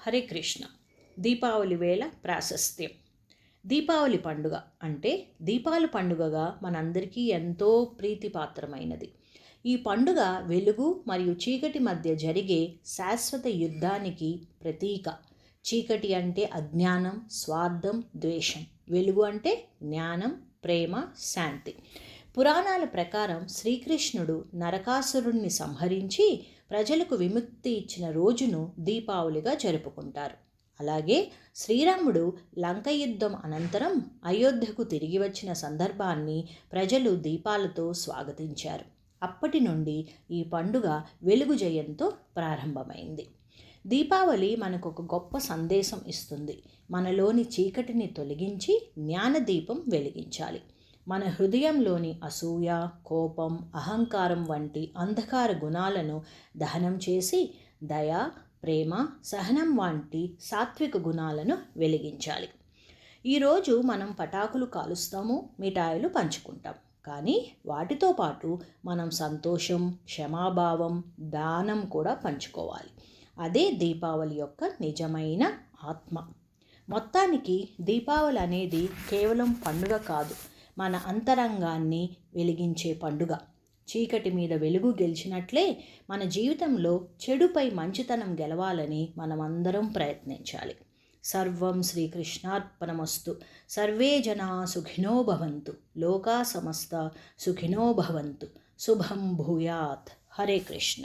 హరే కృష్ణ. దీపావళి వేళ ప్రాశస్త్యం. దీపావళి పండుగ అంటే దీపాల పండుగగా మనందరికీ ఎంతో ప్రీతిపాత్రమైనది. ఈ పండుగ వెలుగు మరియు చీకటి మధ్య జరిగే శాశ్వత యుద్ధానికి ప్రతీక. చీకటి అంటే అజ్ఞానం, స్వార్థం, ద్వేషం. వెలుగు అంటే జ్ఞానం, ప్రేమ, శాంతి. పురాణాల ప్రకారం శ్రీకృష్ణుడు నరకాసురుణ్ణి సంహరించి ప్రజలకు విముక్తి ఇచ్చిన రోజును దీపావళిగా జరుపుకుంటారు. అలాగే శ్రీరాముడు లంక యుద్ధం అనంతరం అయోధ్యకు తిరిగి వచ్చిన సందర్భాన్ని ప్రజలు దీపాలతో స్వాగతించారు. అప్పటి నుండి ఈ పండుగ వెలుగు జయంతో ప్రారంభమైంది. దీపావళి మనకు ఒక గొప్ప సందేశం ఇస్తుంది. మనలోని చీకటిని తొలగించి జ్ఞానదీపం వెలిగించాలి. మన హృదయంలోని అసూయ, కోపం, అహంకారం వంటి అంధకార గుణాలను దహనం చేసి దయ, ప్రేమ, సహనం వంటి సాత్విక గుణాలను వెలిగించాలి. ఈరోజు మనం పటాకులు కాలుస్తాము, మిఠాయిలు పంచుకుంటాం. కానీ వాటితో పాటు మనం సంతోషం, క్షమాభావం, దానం కూడా పంచుకోవాలి. అదే దీపావళి యొక్క నిజమైన ఆత్మ. మొత్తానికి దీపావళి అనేది కేవలం పండుగ కాదు, మన అంతరంగాన్ని వెలిగించే పండుగ. చీకటి మీద వెలుగు గెలిచినట్లే మన జీవితంలో చెడుపై మంచితనం గెలవాలని మనమందరం ప్రయత్నించాలి. సర్వం శ్రీకృష్ణార్పణమస్తు. సర్వే జనా సుఖినో భవంతు. లోకా సమస్త సుఖినో భవంతు. శుభం భూయాత్. హరే కృష్ణ.